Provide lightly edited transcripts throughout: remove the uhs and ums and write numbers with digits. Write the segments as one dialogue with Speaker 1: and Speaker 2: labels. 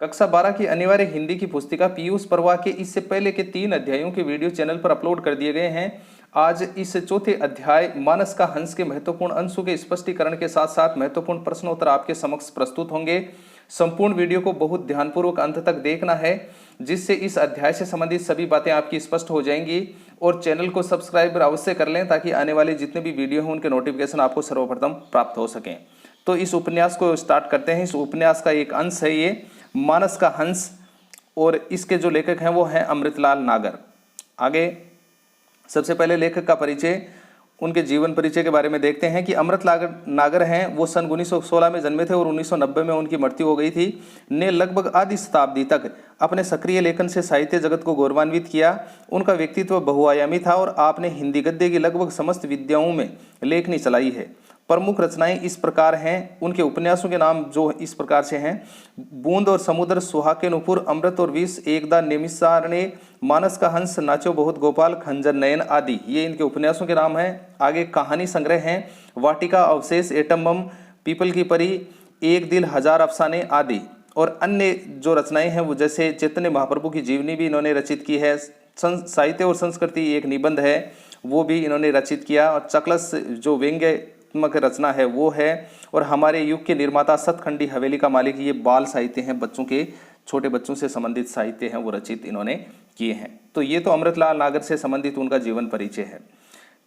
Speaker 1: कक्षा 12 की अनिवार्य हिंदी की पुस्तिका पीयूष परवा के इससे पहले के 3 अध्यायों के वीडियो चैनल पर अपलोड कर दिए गए हैं। आज इस चौथे अध्याय मानस का हंस के महत्वपूर्ण अंशों के स्पष्टीकरण के साथ साथ महत्वपूर्ण प्रश्नोत्तर आपके समक्ष प्रस्तुत होंगे। संपूर्ण वीडियो को बहुत ध्यानपूर्वक अंत तक देखना है, जिससे इस अध्याय से संबंधित सभी बातें आपकी स्पष्ट हो जाएंगी। और चैनल को सब्सक्राइब अवश्य कर लें ताकि आने वाले जितने भी वीडियो हैं उनके नोटिफिकेशन आपको सर्वप्रथम प्राप्त हो सकें। तो इस उपन्यास को स्टार्ट करते हैं। इस उपन्यास का एक अंश है ये मानस का हंस, और इसके जो लेखक हैं वो हैं अमृतलाल नागर। आगे सबसे पहले लेखक का परिचय, उनके जीवन परिचय के बारे में देखते हैं कि अमृतलाल नागर हैं वो सन 1916 में जन्मे थे और 1990 में उनकी मृत्यु हो गई थी। ने लगभग आधी शताब्दी तक अपने सक्रिय लेखन से साहित्य जगत को गौरवान्वित किया। उनका व्यक्तित्व बहुआयामी था और आपने हिंदी गद्य की लगभग समस्त विद्याओं में लेखनी चलाई है। प्रमुख रचनाएं इस प्रकार हैं, उनके उपन्यासों के नाम जो इस प्रकार से हैं: बूंद और समुद्र, सुहाके नुपुर, अमृत और विष, एकदा नेमिषारण्य, मानस का हंस, नाचो बहुत गोपाल, खंजर नयन आदि, ये इनके उपन्यासों के नाम हैं। आगे कहानी संग्रह हैं: वाटिका, अवशेष, एटम बम, पीपल की परी, एक दिल, हजार अफसाने आदि। और अन्य जो रचनाएं हैं वो जैसे चैतन्य महाप्रभु की जीवनी भी इन्होंने रचित की है। साहित्य और संस्कृति एक निबंध है वो भी इन्होंने रचित किया। और चकलस जो व्यंग्यात्मक रचना है वो है। और हमारे युग के निर्माता सतखंडी हवेली का मालिक, ये बाल साहित्य हैं, बच्चों के छोटे बच्चों से संबंधित साहित्य हैं वो रचित इन्होंने किए हैं। तो ये तो अमृतलाल नागर से संबंधित उनका जीवन परिचय है।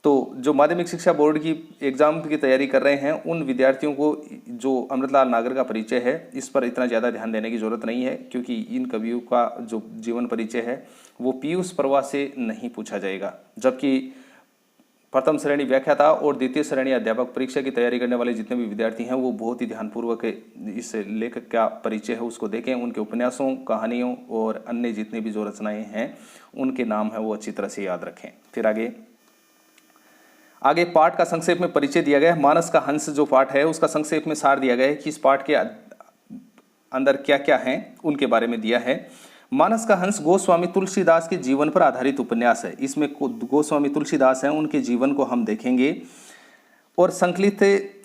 Speaker 1: तो जो माध्यमिक शिक्षा बोर्ड की एग्जाम की तैयारी कर रहे हैं उन विद्यार्थियों को जो अमृतलाल नागर का परिचय है इस पर इतना ज़्यादा ध्यान देने की जरूरत नहीं है, क्योंकि इन कवियों का जो जीवन परिचय है वो पीयूष परवा से नहीं पूछा जाएगा। जबकि प्रथम श्रेणी व्याख्याता और द्वितीय श्रेणी अध्यापक परीक्षा की तैयारी करने वाले जितने भी विद्यार्थी हैं वो बहुत ही ध्यानपूर्वक इस लेखक का परिचय है उसको देखें। उनके उपन्यासों, कहानियों और अन्य जितनी भी जो रचनाएं हैं उनके नाम है वो अच्छी तरह से याद रखें। फिर आगे पाठ का संक्षेप में परिचय दिया गया है। मानस का हंस जो पाठ है उसका संक्षेप में सार दिया गया है कि इस पाठ के अंदर क्या क्या है उनके बारे में दिया है। मानस का हंस गोस्वामी तुलसीदास के जीवन पर आधारित उपन्यास है। इसमें गोस्वामी तुलसीदास हैं, उनके जीवन को हम देखेंगे। और संकलित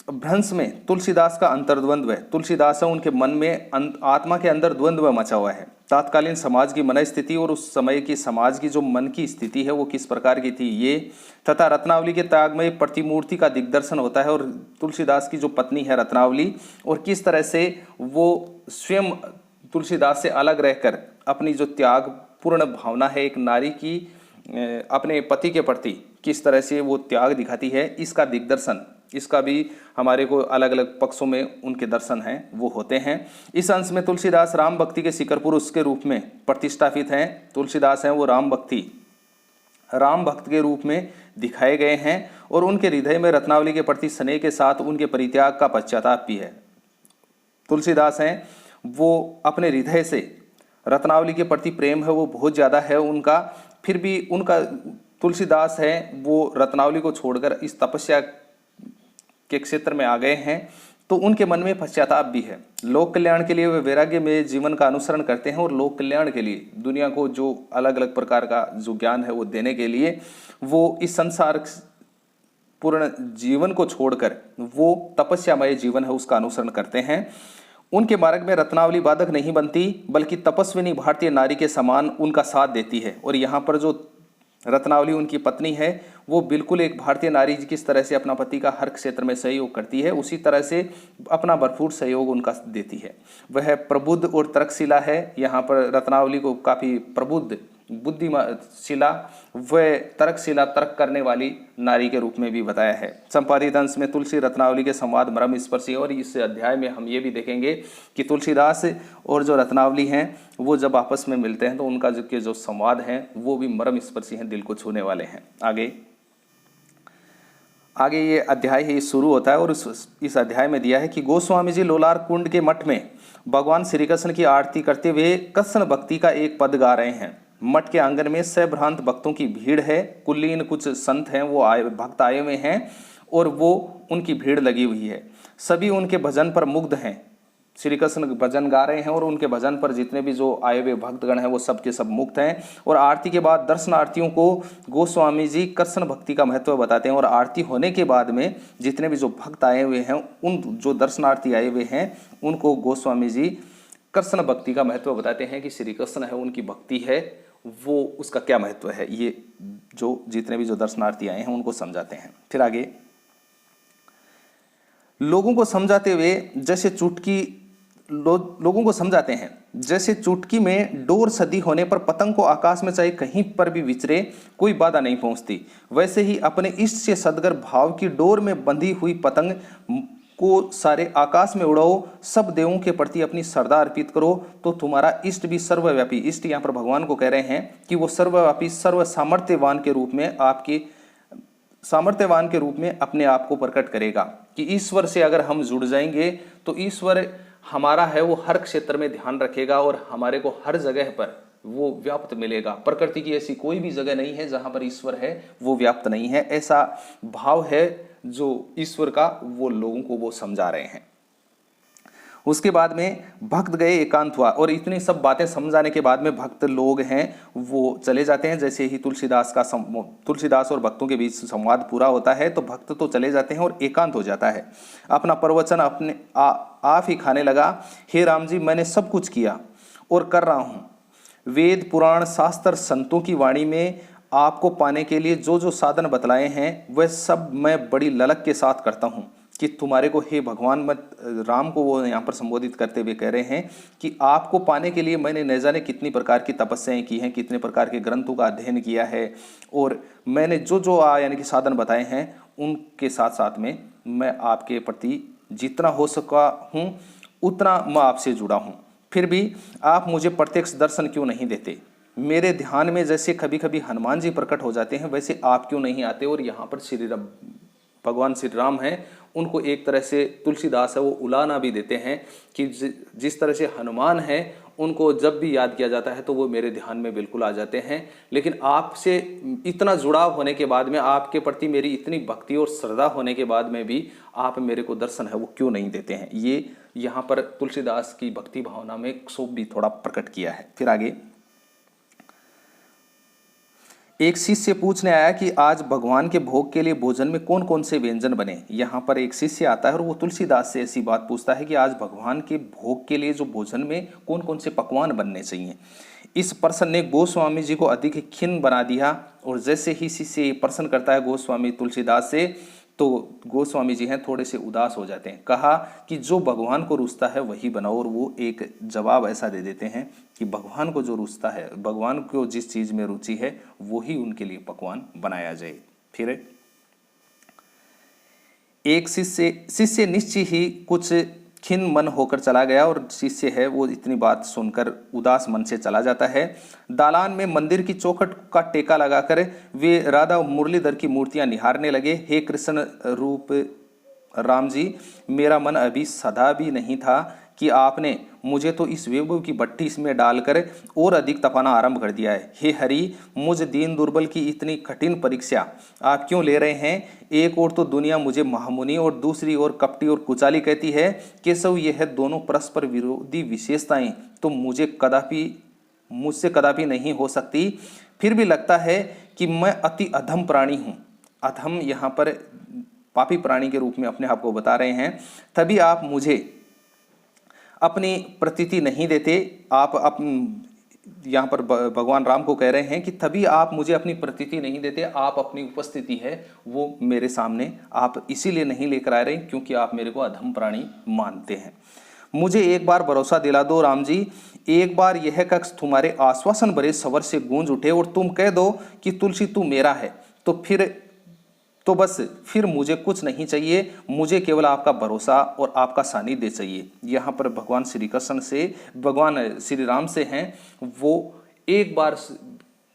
Speaker 1: भ्रंश में तुलसीदास का अंतर्द्वंद्व है। तुलसीदास है उनके मन में आत्मा के अंदर द्वंद्व मचा हुआ है। तात्कालीन समाज की मन स्थिति और उस समय की समाज की जो मन की स्थिति है वो किस प्रकार की थी ये, तथा रत्नावली के त्याग में प्रतिमूर्ति का दिग्दर्शन होता है। और तुलसीदास की जो पत्नी है रत्नावली, और किस तरह से वो स्वयं तुलसीदास से अलग रहकर अपनी जो त्याग पूर्ण भावना है एक नारी की अपने पति के प्रति किस तरह से वो त्याग दिखाती है, इसका दिग्दर्शन, इसका भी हमारे को अलग अलग पक्षों में उनके दर्शन हैं वो होते हैं। इस अंश में तुलसीदास राम भक्ति के शिखर पुरुष के रूप में प्रतिष्ठापित हैं। तुलसीदास हैं वो राम भक्त के रूप में दिखाए गए हैं। और उनके हृदय में रत्नावली के प्रति स्नेह के साथ उनके परित्याग का पश्चाताप भी है। तुलसीदास हैं वो अपने हृदय से रत्नावली के प्रति प्रेम है वो बहुत ज़्यादा है उनका, फिर भी उनका तुलसीदास है वो रत्नावली को छोड़कर इस तपस्या के क्षेत्र में आ गए हैं। तो उनके मन में पश्चाताप भी है। लोक कल्याण के लिए वे वैराग्य में जीवन का अनुसरण करते हैं और लोक कल्याण के लिए दुनिया को जो अलग अलग प्रकार का जो ज्ञान है वो देने के लिए वो इस संसार पूर्ण जीवन को छोड़कर वो तपस्यामय जीवन है उसका अनुसरण करते हैं। उनके मार्ग में रत्नावली बाधक नहीं बनती, बल्कि तपस्विनी भारतीय नारी के समान उनका साथ देती है। और यहाँ पर जो रत्नावली उनकी पत्नी है वो बिल्कुल एक भारतीय नारी किस तरह से अपना पति का हर क्षेत्र में सहयोग करती है उसी तरह से अपना भरपूर सहयोग उनका देती है। वह प्रबुद्ध और तर्कशिला है। यहाँ पर रत्नावली को काफ़ी प्रबुद्ध, बुद्धिशिला व तर्कशिला, तर्क करने वाली नारी के रूप में भी बताया है। संपादित अंश में तुलसी रत्नावली के संवाद मर्म स्पर्शी है। और इस अध्याय में हम ये भी देखेंगे कि तुलसीदास और जो रत्नावली हैं वो जब आपस में मिलते हैं तो उनका जो संवाद हैं वो भी मर्म स्पर्शी हैं, दिल को छूने वाले हैं। आगे ये अध्याय ही शुरू होता है और इस अध्याय में दिया है कि गोस्वामी जी लोलार कुंड के मठ में भगवान श्री कृष्ण की आरती करते हुए कृष्ण भक्ति का एक पद गा रहे हैं। मठ के आंगन में सभ्रांत भक्तों की भीड़ है। कुलीन कुछ संत हैं वो भक्त आए हुए हैं और वो उनकी भीड़ लगी हुई है। सभी उनके भजन पर मुग्ध हैं। श्री कृष्ण भजन गा रहे हैं और उनके भजन पर जितने भी जो आए हुए भक्तगण हैं वो सब के सब मुक्त हैं। और आरती के बाद दर्शनार्थियों को गोस्वामी जी कृष्ण भक्ति का महत्व बताते हैं। और आरती होने के बाद में जितने भी जो भक्त आए हुए हैं उन जो दर्शनार्थी आए हुए हैं उनको गोस्वामी जी कृष्ण भक्ति का महत्व बताते हैं कि श्री कृष्ण है, उनकी भक्ति है, वो उसका क्या महत्व है, ये जो जितने भी जो दर्शनार्थी आए हैं उनको समझाते हैं। फिर आगे, लोगों को समझाते हुए जैसे चुटकी लोगों को समझाते हैं जैसे चुटकी में डोर सदी होने पर पतंग को आकाश में चाहे कहीं पर भी विचरे कोई बाधा नहीं पहुंचती, वैसे ही अपने इष्ट से सदगर भाव की डोर में बंधी हुई पतंग को सारे आकाश में उड़ाओ, सब देवों के प्रति अपनी श्रद्धा अर्पित करो, तो तुम्हारा इष्ट भी सर्वव्यापी, इष्ट यहाँ पर भगवान को कह रहे हैं कि वो सर्वव्यापी सर्व सामर्थ्यवान के रूप में सामर्थ्यवान के रूप में अपने आप को प्रकट करेगा। कि ईश्वर से अगर हम जुड़ जाएंगे तो ईश्वर हमारा है वो हर क्षेत्र में ध्यान रखेगा और हमारे को हर जगह पर वो व्याप्त मिलेगा। प्रकृति की ऐसी कोई भी जगह नहीं है जहां पर ईश्वर है वो व्याप्त नहीं है, ऐसा भाव है जो ईश्वर का, वो लोगों को वो समझा रहे हैं। उसके बाद में भक्त गए एकांत हुआ, और इतनी सब बातें समझाने के बाद में भक्त लोग हैं वो चले जाते हैं। जैसे ही तुलसीदास और भक्तों के बीच संवाद पूरा होता है तो भक्त तो चले जाते हैं और एकांत हो जाता है। अपना प्रवचन अपने आप ही खाने लगा। हे राम जी, मैंने सब कुछ किया और कर रहा हूँ। वेद पुराण शास्त्र संतों की वाणी में आपको पाने के लिए जो जो साधन बतलाए हैं वह सब मैं बड़ी ललक के साथ करता हूँ कि तुम्हारे को, हे भगवान, मत राम को वो यहाँ पर संबोधित करते हुए कह रहे हैं कि आपको पाने के लिए मैंने न जाने कितनी प्रकार की तपस्याएं की हैं, कितने प्रकार के ग्रंथों का अध्ययन किया है, और मैंने जो जो यानी कि साधन बताए हैं उनके साथ साथ में मैं आपके प्रति जितना हो सका हूँ उतना मैं आपसे जुड़ा हूँ। फिर भी आप मुझे प्रत्यक्ष दर्शन क्यों नहीं देते? मेरे ध्यान में जैसे कभी कभी हनुमान जी प्रकट हो जाते हैं वैसे आप क्यों नहीं आते? और यहाँ पर भगवान श्री राम हैं, उनको एक तरह से तुलसीदास है वो उलाना भी देते हैं कि जिस तरह से हनुमान है उनको जब भी याद किया जाता है तो वो मेरे ध्यान में बिल्कुल आ जाते हैं, लेकिन आपसे इतना जुड़ाव होने के बाद में, आपके प्रति मेरी इतनी भक्ति और श्रद्धा होने के बाद में भी आप मेरे को दर्शन है वो क्यों नहीं देते हैं? ये यहाँ पर तुलसीदास की भक्ति भावना में क्षोभ भी थोड़ा प्रकट किया है। फिर आगे, एक शिष्य पूछने आया कि आज भगवान के भोग के लिए भोजन में कौन कौन से व्यंजन बने। यहाँ पर एक शिष्य आता है और वो तुलसीदास से ऐसी बात पूछता है कि आज भगवान के भोग के लिए जो भोजन में कौन कौन से पकवान बनने चाहिए। इस प्रश्न ने गोस्वामी जी को अधिक खिन्न बना दिया, और जैसे ही शिष्य प्रश्न करता है गोस्वामी तुलसीदास से तो गोस्वामी जी हैं थोड़े से उदास हो जाते हैं। कहा कि जो भगवान को रुचता है वही बनाओ, और वो एक जवाब ऐसा दे देते हैं कि भगवान को जो रुचता है, भगवान को जिस चीज़ में रुचि है वही उनके लिए पकवान बनाया जाए। फिर एक शिष्य निश्चय ही कुछ खिन्न मन होकर चला गया, और शिष्य है वो इतनी बात सुनकर उदास मन से चला जाता है। दालान में मंदिर की चौखट का टेका लगाकर वे राधा मुरलीधर की मूर्तियां निहारने लगे। हे कृष्ण रूप राम जी, मेरा मन अभी सदा भी नहीं था कि आपने मुझे तो इस वैभव की भट्टी में डालकर और अधिक तपाना आरंभ कर दिया है। हे हरि, मुझ दीन दुर्बल की इतनी कठिन परीक्षा आप क्यों ले रहे हैं? एक ओर तो दुनिया मुझे महामुनि और दूसरी ओर कपटी और कुचाली कहती है। केशव, यह दोनों परस्पर विरोधी विशेषताएं तो मुझसे कदापि नहीं हो सकती। फिर भी लगता है कि मैं अति अधम प्राणी हूँ। अधम यहाँ पर पापी प्राणी के रूप में अपने आप को बता रहे हैं। तभी आप मुझे अपनी प्रतीति नहीं देते। आप यहाँ पर भगवान राम को कह रहे हैं कि तभी आप मुझे अपनी प्रतीति नहीं देते, आप अपनी उपस्थिति है वो मेरे सामने आप इसीलिए नहीं लेकर आ रहे क्योंकि आप मेरे को अधम प्राणी मानते हैं। मुझे एक बार भरोसा दिला दो राम जी, एक बार यह कक्ष तुम्हारे आश्वासन भरे स्वर से गूंज उठे और तुम कह दो कि तुलसी तू मेरा है, तो बस फिर मुझे कुछ नहीं चाहिए, मुझे केवल आपका भरोसा और आपका सानिध्य चाहिए। यहाँ पर भगवान श्री कृष्ण से, भगवान श्री राम से हैं वो एक बार,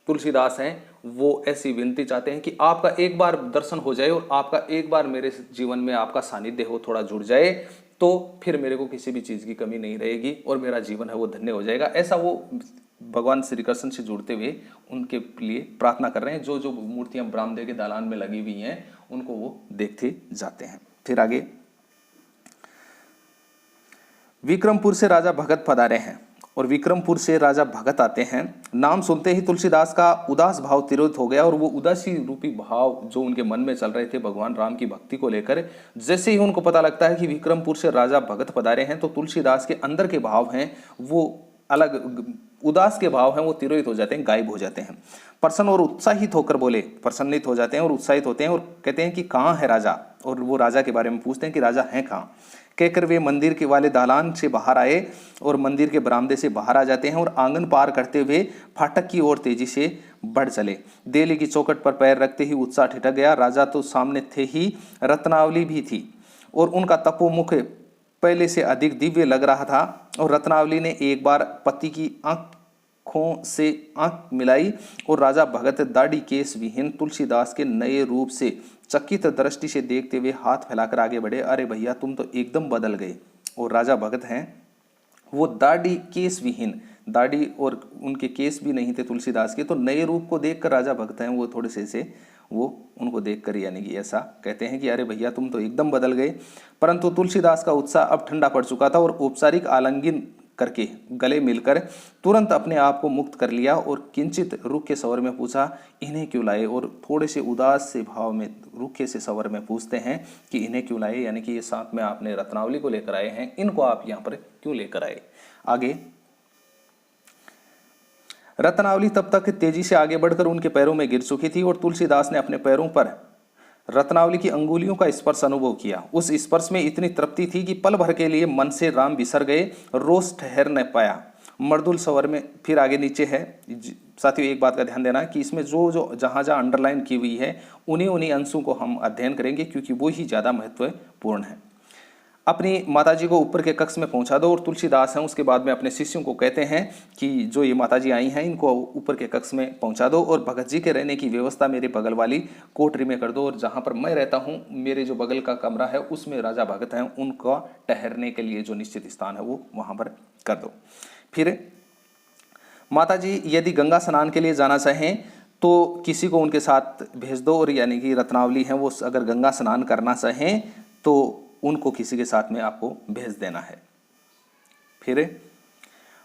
Speaker 1: तुलसीदास हैं वो ऐसी विनती चाहते हैं कि आपका एक बार दर्शन हो जाए और आपका एक बार मेरे जीवन में आपका सानिध्य हो, थोड़ा जुड़ जाए, तो फिर मेरे को किसी भी चीज़ की कमी नहीं रहेगी और मेरा जीवन है वो धन्य हो जाएगा। ऐसा वो भगवान श्री कृष्ण से जुड़ते हुए उनके लिए प्रार्थना कर रहे हैं। जो जो मूर्तियां ब्राह्मदेव के दालान में लगी हुई हैं उनको वो देखते जाते हैं। फिर आगे, विक्रमपुर से राजा भगत पधारे हैं और विक्रमपुर से राजा भगत आते हैं। नाम सुनते ही तुलसीदास का उदास भाव तिरोहित हो गया और वो उदासी रूपी भाव जो उनके मन में चल रहे थे भगवान राम की भक्ति को लेकर, जैसे ही उनको पता लगता है कि विक्रमपुर से राजा भगत पधारे हैं तो तुलसीदास के अंदर के भाव हैं वो अलग, उदास के भाव हैं वो तिरोहित हो जाते हैं, गायब हो जाते हैं। प्रसन्न और उत्साहित होकर बोले, प्रसन्नित हो जाते हैं और उत्साहित होते हैं और कहते हैं कि कहाँ है राजा, और वो राजा के बारे में पूछते हैं कि राजा हैं कहाँ। कहकर वे मंदिर के वाले दालान से बाहर आए और मंदिर के बरामदे से बाहर आ जाते हैं और आंगन पार करते हुए फाटक की ओर तेजी से बढ़ चले। देली की चौखट पर पैर रखते ही उत्साह ठिठक गया। राजा तो सामने थे ही, रत्नावली भी थी और उनका तपोमुख पहले से अधिक दिव्य लग रहा था। और रत्नावली ने एक बार पति की आंखों से आंख मिलाई और राजा भगत दाढ़ी केस विहीन तुलसीदास के नए रूप से चकित दृष्टि से देखते हुए हाथ फैलाकर आगे बढ़े। अरे भैया तुम तो एकदम बदल गए। और राजा भगत हैं वो दाढ़ी केस विहीन, दाढ़ी और उनके केस भी नहीं थे तुलसीदास के, तो नए रूप को देखकर राजा भगत हैं वो थोड़े से वो उनको देखकर यानी कि ऐसा कहते हैं कि अरे भैया तुम तो एकदम बदल गए। परंतु तुलसीदास का उत्साह अब ठंडा पड़ चुका था और औपचारिक आलिंगन करके गले मिलकर तुरंत अपने आप को मुक्त कर लिया और किंचित रुखे स्वर में पूछा, इन्हें क्यों लाए। और थोड़े से उदास से भाव में रुखे से स्वर में पूछते हैं कि इन्हें क्यों लाए, यानी कि ये साथ में आपने रत्नावली को लेकर आए हैं, इनको आप यहाँ पर क्यों लेकर आए। आगे रत्नावली तब तक तेजी से आगे बढ़कर उनके पैरों में गिर चुकी थी और तुलसीदास ने अपने पैरों पर रत्नावली की अंगुलियों का स्पर्श अनुभव किया। उस स्पर्श में इतनी तृप्ति थी कि पल भर के लिए मन से राम बिसर गए, रोष ठहर न पाया। मर्दुल स्वर में फिर आगे नीचे है। साथियों एक बात का ध्यान देना कि इसमें जो जहाँ जहाँ अंडरलाइन की हुई है उन्हीं अंशों को हम अध्ययन करेंगे क्योंकि वो ही ज़्यादा महत्वपूर्ण है। अपनी माताजी को ऊपर के कक्ष में पहुंचा दो। और तुलसीदास हैं उसके बाद में अपने शिष्यों को कहते हैं कि जो ये माताजी आई हैं इनको ऊपर के कक्ष में पहुंचा दो और भगत जी के रहने की व्यवस्था मेरे बगल वाली कोठरी में कर दो, और जहां पर मैं रहता हूं मेरे जो बगल का कमरा है उसमें राजा भगत हैं उनका ठहरने के लिए जो निश्चित स्थान है वो वहां पर कर दो। फिर माताजी यदि गंगा स्नान के लिए जाना चाहें तो किसी को उनके साथ भेज दो, और यानी कि रत्नावली हैं वो अगर गंगा स्नान करना चाहें तो उनको किसी के साथ में आपको भेज देना है। फिर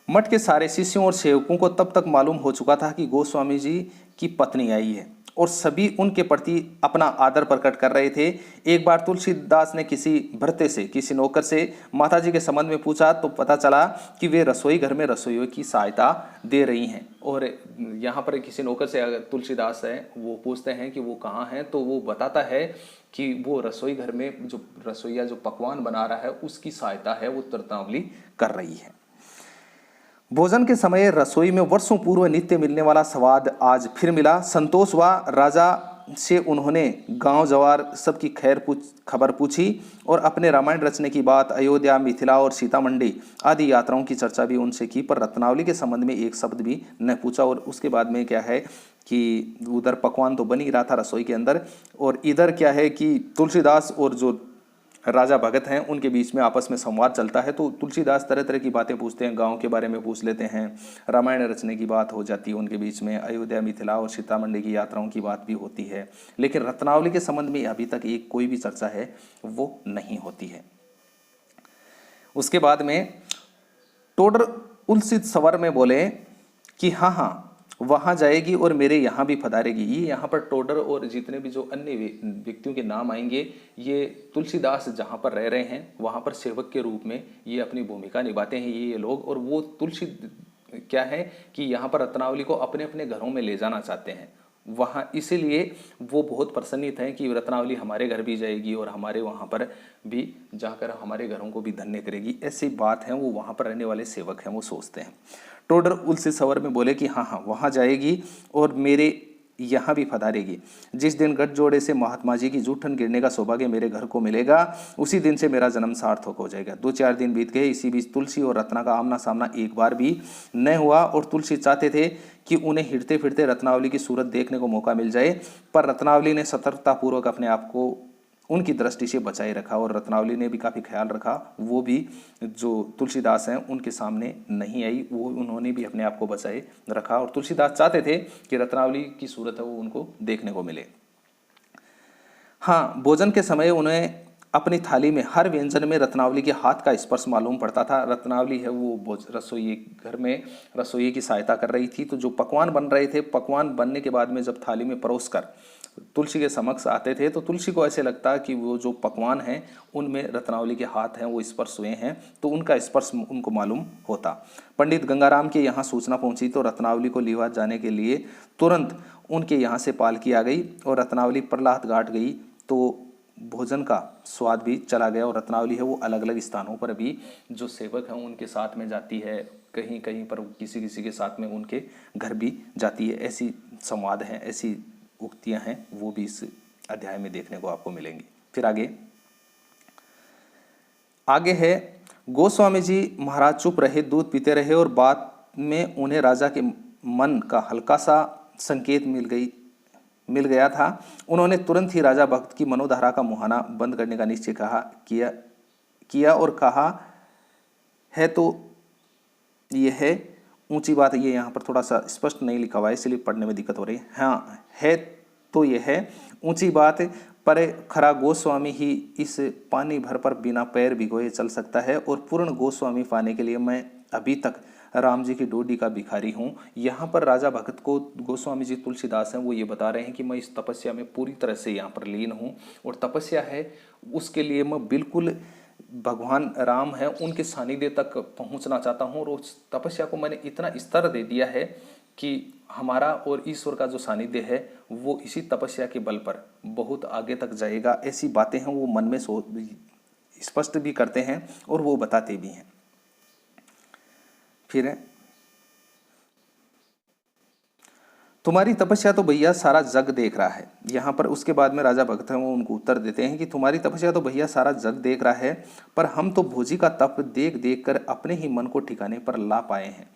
Speaker 1: मठ के सारे शिष्यों और सेवकों को तब तक मालूम हो चुका था कि गोस्वामी जी की पत्नी आई है और सभी उनके प्रति अपना आदर प्रकट कर रहे थे। एक बार तुलसीदास ने किसी भृत्य से, किसी नौकर से माताजी के संबंध में पूछा तो पता चला कि वे रसोई घर में रसोइयों की सहायता दे रही हैं। और यहाँ पर किसी नौकर से अगर तुलसीदास है वो पूछते हैं कि वो कहाँ हैं तो वो बताता है कि वो रसोई घर में जो रसोइया जो पकवान बना रहा है उसकी सहायता है वो रत्नावली कर रही है। भोजन के समय रसोई में वर्षों पूर्व नित्य मिलने वाला स्वाद आज फिर मिला। संतोष हुआ। राजा से उन्होंने गांव जवार सबकी खबर पूछी और अपने रामायण रचने की बात, अयोध्या, मिथिला और सीतामढ़ी आदि यात्राओं की चर्चा भी उनसे की, पर रत्नावली के संबंध में एक शब्द भी न पूछा। और उसके बाद में क्या है कि उधर पकवान तो बन ही रहा था रसोई के अंदर, और इधर क्या है कि तुलसीदास और जो राजा भगत हैं उनके बीच में आपस में संवाद चलता है। तो तुलसीदास तरह तरह की बातें पूछते हैं, गांव के बारे में पूछ लेते हैं, रामायण रचने की बात हो जाती है उनके बीच में, अयोध्या, मिथिला और सीतामढ़ी की यात्राओं की बात भी होती है, लेकिन रत्नावली के संबंध में अभी तक एक कोई भी चर्चा है वो नहीं होती है। उसके बाद में टोडर उलसित स्वर में बोले कि हाँ वहाँ जाएगी और मेरे यहाँ भी पधारेगी। ये यहाँ पर टोडर और जितने भी जो अन्य व्यक्तियों के नाम आएंगे ये तुलसीदास जहाँ पर रह रहे हैं वहाँ पर सेवक के रूप में ये अपनी भूमिका निभाते हैं ये लोग। और वो तुलसी क्या है कि यहाँ पर रत्नावली को अपने अपने घरों में ले जाना चाहते हैं वहाँ, इसीलिए वो बहुत प्रसन्नित हैं कि रत्नावली हमारे घर भी जाएगी और हमारे वहाँ पर भी जाकर हमारे घरों को भी धन्य करेगी। ऐसी बात है वो वहाँ पर रहने वाले सेवक हैं वो सोचते हैं। टोडर उलसित स्वर में बोले कि हाँ वहाँ जाएगी और मेरे यहाँ भी पधारेगी। जिस दिन गठजोड़े से महात्मा जी की जूठन गिरने का सौभाग्य मेरे घर को मिलेगा उसी दिन से मेरा जन्म सार्थक हो जाएगा। 2-4 दिन बीत गए, इसी बीच तुलसी और रत्ना का आमना सामना एक बार भी न हुआ और तुलसी चाहते थे कि उन्हें हिड़ते फिरते रत्नावली की सूरत देखने को मौका मिल जाए, पर रत्नावली ने सतर्कतापूर्वक अपने आप को उनकी दृष्टि से बचाए रखा और रत्नावली ने भी काफ़ी ख्याल रखा। वो भी जो तुलसीदास हैं उनके सामने नहीं आई, वो उन्होंने भी अपने आप को बचाए रखा और तुलसीदास चाहते थे कि रत्नावली की सूरत है वो उनको देखने को मिले। हाँ, भोजन के समय उन्हें अपनी थाली में हर व्यंजन में रत्नावली के हाथ का स्पर्श मालूम पड़ता था। रत्नावली है वो रसोई घर में रसोई की सहायता कर रही थी। तो जो पकवान बन रहे थे, पकवान बनने के बाद में जब थाली में परोस कर तुलसी के समक्ष आते थे तो तुलसी को ऐसे लगता कि वो जो पकवान हैं उनमें रत्नावली के हाथ हैं वो स्पर्श हुए हैं, तो उनका स्पर्श उनको मालूम होता। पंडित गंगाराम के यहाँ सूचना पहुंची तो रत्नावली को लिवा जाने के लिए तुरंत उनके यहाँ से पालकी आ गई और रत्नावली प्रहलाद घाट गई। तो भोजन का स्वाद भी चला गया और रत्नावली है वो अलग अलग स्थानों पर भी जो सेवक हैं उनके साथ में जाती है, कहीं कहीं पर किसी किसी के साथ में उनके घर भी जाती है। ऐसी संवाद हैं, ऐसी उक्तियां हैं, वो भी इस अध्याय में देखने को आपको मिलेंगी। फिर आगे है गोस्वामी जी महाराज चुप रहे, दूध पीते रहे और बाद में उन्हें राजा के मन का हल्का सा संकेत मिल गया था। उन्होंने तुरंत ही राजा भक्त की मनोधारा का मुहाना बंद करने का निश्चय किया और कहा है तो यह है ऊंची बात। ये यहाँ पर थोड़ा सा स्पष्ट नहीं लिखा हुआ है इसलिए पढ़ने में दिक्कत हो रही है। हाँ, है तो यह है ऊंची बात, पर खरा गोस्वामी ही इस पानी भर पर बिना पैर भिगोए चल सकता है और पूर्ण गोस्वामी पाने के लिए मैं अभी तक राम जी की डोडी का भिखारी हूँ। यहाँ पर राजा भगत को गोस्वामी जी तुलसीदास हैं वो ये बता रहे हैं कि मैं इस तपस्या में पूरी तरह से यहाँ पर लीन हूँ और तपस्या है उसके लिए मैं बिल्कुल भगवान राम है उनके सानिध्य तक पहुँचना चाहता हूँ और उस तपस्या को मैंने इतना स्तर दे दिया है कि हमारा और ईश्वर का जो सानिध्य है वो इसी तपस्या के बल पर बहुत आगे तक जाएगा। ऐसी बातें हैं वो मन में स्पष्ट भी करते हैं और वो बताते भी हैं। फिर है तुम्हारी तपस्या तो भैया सारा जग देख रहा है। यहाँ पर उसके बाद में राजा भक्त हैं वो उनको उत्तर देते हैं कि तुम्हारी तपस्या तो भैया सारा जग देख रहा है, पर हम तो भोजी का तप देख देख कर अपने ही मन को ठिकाने पर ला पाए हैं।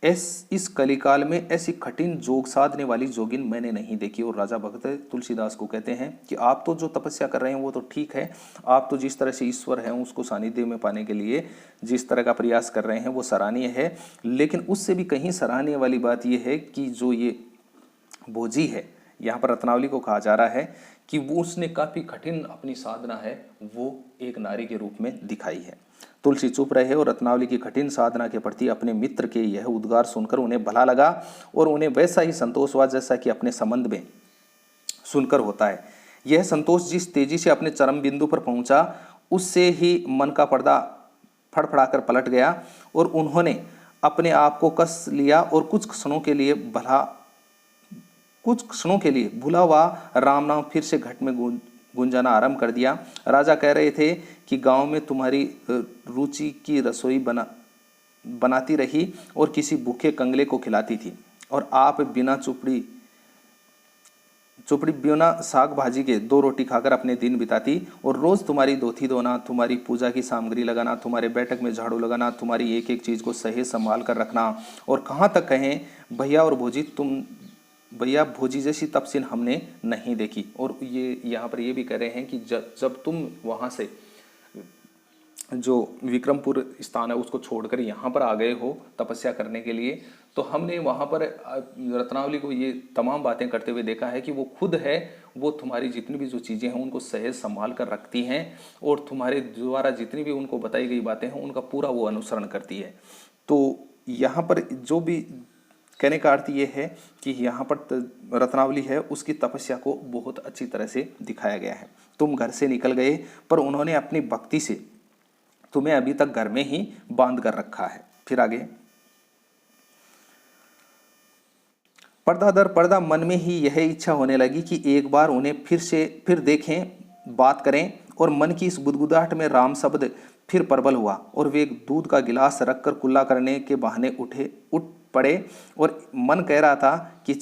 Speaker 1: इस कलिकाल में ऐसी कठिन जोग साधने वाली जोगिन मैंने नहीं देखी। और राजा भक्त तुलसीदास को कहते हैं कि आप तो जो तपस्या कर रहे हैं वो तो ठीक है, आप तो जिस तरह से ईश्वर हैं उसको सानिध्य में पाने के लिए जिस तरह का प्रयास कर रहे हैं वो सराहनीय है, लेकिन उससे भी कहीं सराहनीय वाली बात यह है कि जो ये भोजी है, यहाँ पर रत्नावली को कहा जा रहा है कि वो उसने काफ़ी कठिन अपनी साधना है वो एक नारी के रूप में दिखाई है। तुलसी चुप रहे और रत्नावली की कठिन साधना के प्रति अपने मित्र के यह उद्गार सुनकर उन्हें भला लगा और उन्हें वैसा ही संतोष हुआ जैसा कि अपने संबंध में सुनकर होता है। यह संतोष जिस तेजी से अपने चरम बिंदु पर पहुंचा उससे ही मन का पर्दा फड़फड़ाकर पलट गया और उन्होंने अपने आप को कस लिया और कुछ क्षणों के लिए भूला हुआ राम नाम फिर से घट में गुंजाना आरंभ कर दिया। राजा कह रहे थे कि गांव में तुम्हारी रुचि की रसोई बनाती रही और किसी भूखे कंगले को खिलाती थी और आप बिना चुपड़ी बिना साग भाजी के 2 रोटी खाकर अपने दिन बिताती और रोज तुम्हारी धोती धोना, तुम्हारी पूजा की सामग्री लगाना, तुम्हारे बैठक में झाड़ू लगाना, तुम्हारी एक एक चीज को सहेज संभाल कर रखना। और कहाँ तक कहें भैया भोजी जैसी तपस्या हमने नहीं देखी। और ये यहाँ पर ये भी कह रहे हैं कि जब तुम वहाँ से जो विक्रमपुर स्थान है उसको छोड़कर यहाँ पर आ गए हो तपस्या करने के लिए, तो हमने वहाँ पर रत्नावली को ये तमाम बातें करते हुए देखा है कि वो खुद है वो तुम्हारी जितनी भी जो चीज़ें हैं उनको सहेज संभाल कर रखती हैं और तुम्हारे द्वारा जितनी भी उनको बताई गई बातें हैं उनका पूरा वो अनुसरण करती है। तो यहाँ पर जो भी कहने का अर्थ ये है कि यहाँ पर रत्नावली है उसकी तपस्या को बहुत अच्छी तरह से दिखाया गया है। तुम घर से निकल गए पर उन्होंने अपनी भक्ति से तुम्हें अभी तक घर में ही बांध कर रखा है। फिर आगे पर्दा दर पर्दा मन में ही यह इच्छा होने लगी कि एक बार उन्हें फिर देखें, बात करें। और मन की इस गुदगुदाहट में राम शब्द फिर प्रबल हुआ और वे एक दूध का गिलास रखकर कुल्ला करने के बहाने उठ पड़े और मन कह रहा था कि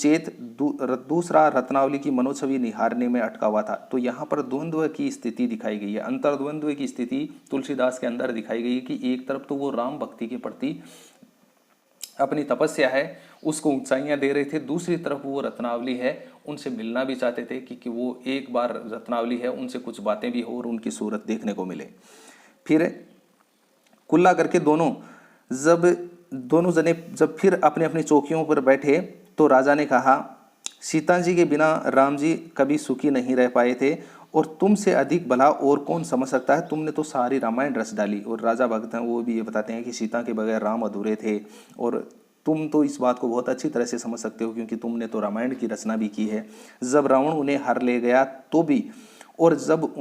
Speaker 1: दूसरा रत्नावली की मनोछवि निहारने में अटका हुआ था। तो यहाँ पर द्वंद्व की स्थिति दिखाई गई है, अंतर्द्वंद्व की स्थिति तुलसीदास के अंदर दिखाई गई है कि एक तरफ तो वो राम भक्ति के प्रति अपनी तपस्या है उसको ऊंचाइयां दे रहे थे, दूसरी तरफ वो रत्नावली है उनसे मिलना भी चाहते थे कि वो एक बार रत्नावली है उनसे कुछ बातें भी हो और उनकी सूरत देखने को मिले। फिर कुल्ला करके दोनों जने जब फिर अपने अपनी चौकियों पर बैठे तो राजा ने कहा, सीता जी के बिना राम जी कभी सुखी नहीं रह पाए थे और तुमसे अधिक भला और कौन समझ सकता है, तुमने तो सारी रामायण रच डाली। और राजा भक्त हैं वो भी ये बताते हैं कि सीता के बगैर राम अधूरे थे, और तुम तो इस बात को बहुत अच्छी तरह से समझ सकते हो क्योंकि तुमने तो रामायण की रचना भी की है। जब रावण उन्हें हर ले गया तो भी, और जब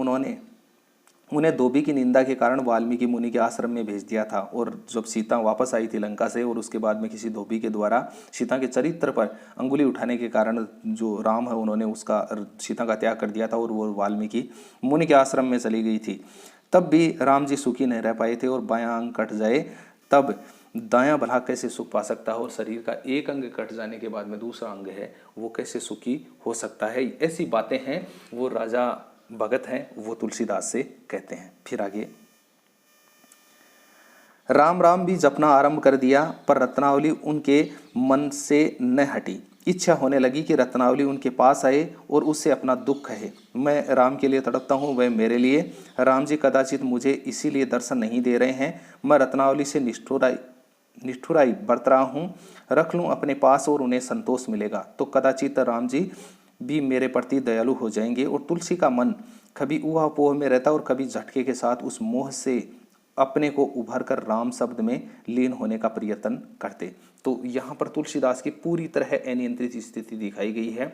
Speaker 1: उन्हें धोबी की निंदा के कारण वाल्मीकि मुनि के आश्रम में भेज दिया था, और जब सीता वापस आई थी लंका से और उसके बाद में किसी धोबी के द्वारा सीता के चरित्र पर अंगुली उठाने के कारण जो राम है उन्होंने उसका सीता का त्याग कर दिया था और वो वाल्मीकि मुनि के आश्रम में चली गई थी, तब भी राम जी सुखी नहीं रह पाए थे। और बायां अंग कट जाए तब दायां भला कैसे सुख पा सकता है, और शरीर का एक अंग कट जाने के बाद में दूसरा अंग है वो कैसे सुखी हो सकता है। ऐसी बातें हैं वो राजा भगत हैं वो तुलसीदास से कहते हैं। फिर आगे, राम राम भी जपना आरंभ कर दिया पर रत्नावली उनके मन से न हटी। इच्छा होने लगी कि रत्नावली उनके पास आए और उससे अपना दुख कहे। मैं राम के लिए तड़पता हूँ, वह मेरे लिए। राम जी कदाचित मुझे इसीलिए दर्शन नहीं दे रहे हैं। मैं रत्नावली से निष्ठुराई बरत रहा हूँ। रख लूँ अपने पास और उन्हें संतोष मिलेगा तो कदाचित राम जी भी मेरे प्रति दयालु हो जाएंगे। और तुलसी का मन कभी ऊहापोह में रहता और कभी झटके के साथ उस मोह से अपने को उभर कर राम शब्द में लीन होने का प्रयत्न करते। तो यहाँ पर तुलसीदास की पूरी तरह अनियंत्रित स्थिति दिखाई गई है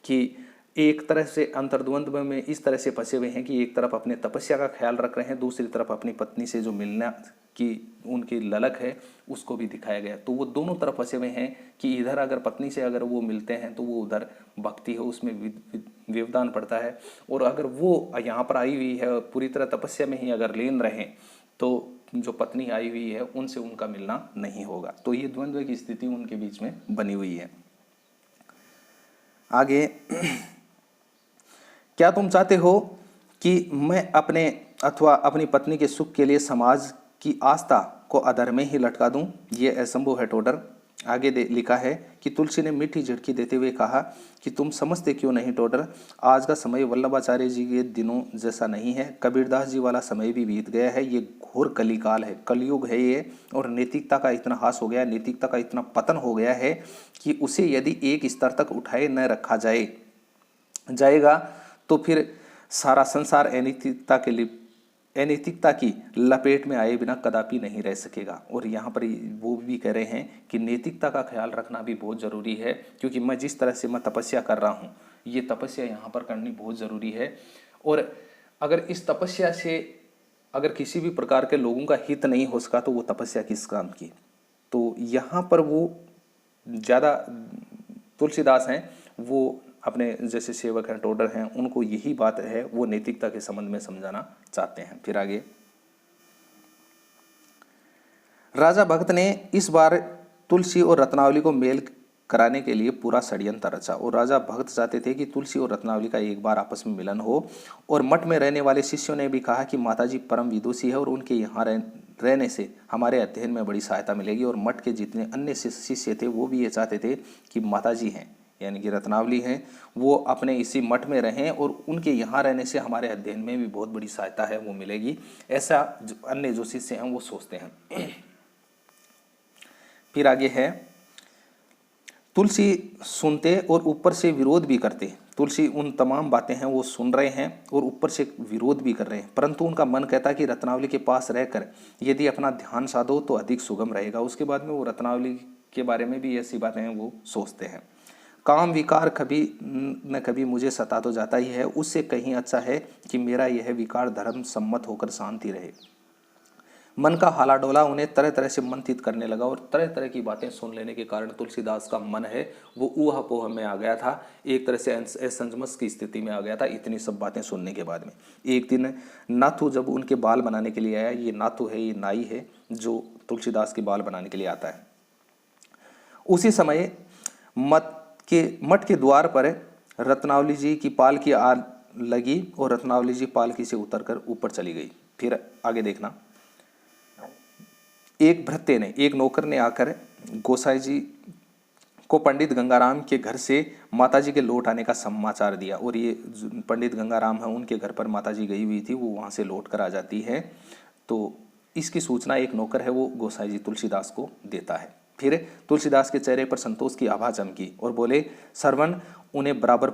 Speaker 1: कि एक तरह से अंतर्द्वंद में इस तरह से फंसे हुए हैं कि एक तरफ अपने तपस्या का ख्याल रख रहे हैं, दूसरी तरफ अपनी पत्नी से जो मिलना की उनकी ललक है उसको भी दिखाया गया। तो वो दोनों तरफ फंसे हुए हैं कि इधर अगर पत्नी से अगर वो मिलते हैं तो वो उधर भक्ति है उसमें व्यवधान पड़ता है, और अगर वो यहाँ पर आई हुई है पूरी तरह तपस्या में ही अगर लीन रहें तो जो पत्नी आई हुई है उनसे उनका मिलना नहीं होगा। तो ये द्वंद्व की स्थिति उनके बीच में बनी हुई है। आगे, क्या तुम चाहते हो कि मैं अपने अथवा अपनी पत्नी के सुख के लिए समाज की आस्था को अधर में ही लटका दूं? ये असंभव है टोडर। आगे लिखा है कि तुलसी ने मीठी झिड़की देते हुए कहा कि तुम समझते क्यों नहीं टोडर, आज का समय वल्लभाचार्य जी के दिनों जैसा नहीं है। कबीरदास जी वाला समय भी बीत गया है। ये घोर कलिकाल है, कलयुग है ये, और नैतिकता का इतना हास हो गया, नैतिकता का इतना पतन हो गया है कि उसे यदि एक स्तर तक उठाए न रखा जाएगा तो फिर सारा संसार अनैतिकता की लपेट में आए बिना कदापि नहीं रह सकेगा। और यहाँ पर वो भी कह रहे हैं कि नैतिकता का ख्याल रखना भी बहुत ज़रूरी है, क्योंकि मैं जिस तरह से मैं तपस्या कर रहा हूँ ये तपस्या यहाँ पर करनी बहुत ज़रूरी है। और अगर इस तपस्या से अगर किसी भी प्रकार के लोगों का हित नहीं हो सका तो वो तपस्या किस काम की। तो यहाँ पर वो ज़्यादा तुलसीदास हैं वो अपने जैसे सेवक हैं टोडर हैं उनको यही बात है वो नैतिकता के संबंध में समझाना चाहते हैं। फिर आगे, राजा भक्त ने इस बार तुलसी और रत्नावली को मेल कराने के लिए पूरा षड्यंत्र रचा, और राजा भक्त चाहते थे कि तुलसी और रत्नावली का एक बार आपस में मिलन हो। और मठ में रहने वाले शिष्यों ने भी कहा कि माताजी परम विदुषी है और उनके यहाँ रहने से हमारे अध्ययन में बड़ी सहायता मिलेगी। और मठ के जितने अन्य शिष्य थे वो भी ये चाहते थे कि माताजी हैं यानी कि रत्नावली हैं वो अपने इसी मठ में रहें और उनके यहाँ रहने से हमारे अध्ययन में भी बहुत बड़ी सहायता है वो मिलेगी, ऐसा अन्य जो शिष्य हैं वो सोचते हैं। फिर आगे है, तुलसी सुनते और ऊपर से विरोध भी करते। तुलसी उन तमाम बातें हैं वो सुन रहे हैं और ऊपर से विरोध भी कर रहे हैं, परंतु उनका मन कहता कि रत्नावली के पास रहकर यदि अपना ध्यान साधो तो अधिक सुगम रहेगा। उसके बाद में वो रत्नावली के बारे में भी ऐसी बातें हैं वो सोचते हैं। काम विकार कभी न कभी मुझे सता तो जाता ही है, उससे कहीं अच्छा है कि मेरा यह विकार धर्म सम्मत होकर शांति रहे। मन का हाला डोला उन्हें तरह तरह से मंथित करने लगा और तरह तरह की बातें सुन लेने के कारण तुलसीदास का मन है वो ऊहापोह में आ गया था, एक तरह से असंजमस की स्थिति में आ गया था इतनी सब बातें सुनने के बाद में। एक दिन नाथू जब उनके बाल बनाने के लिए आया, ये नाथू है ये नाई है जो तुलसीदास के बाल बनाने के लिए आता है। उसी समय मठ के द्वार पर रत्नावली जी की पालकी आ लगी और रत्नावली जी पालकी से उतरकर ऊपर चली गई। फिर आगे देखना, एक भृत्य ने एक नौकर ने आकर गोसाई जी को पंडित गंगाराम के घर से माताजी के लौट आने का समाचार दिया। और ये पंडित गंगाराम है उनके घर पर माताजी गई हुई थी, वो वहाँ से लौट कर आ जाती है। तो इसकी सूचना एक नौकर है वो गोसाई जी तुलसीदास को देता है। फिर तुलसीदास के चेहरे पर संतोष की आभा चमकी और बोले, सरवण उन्हें बराबर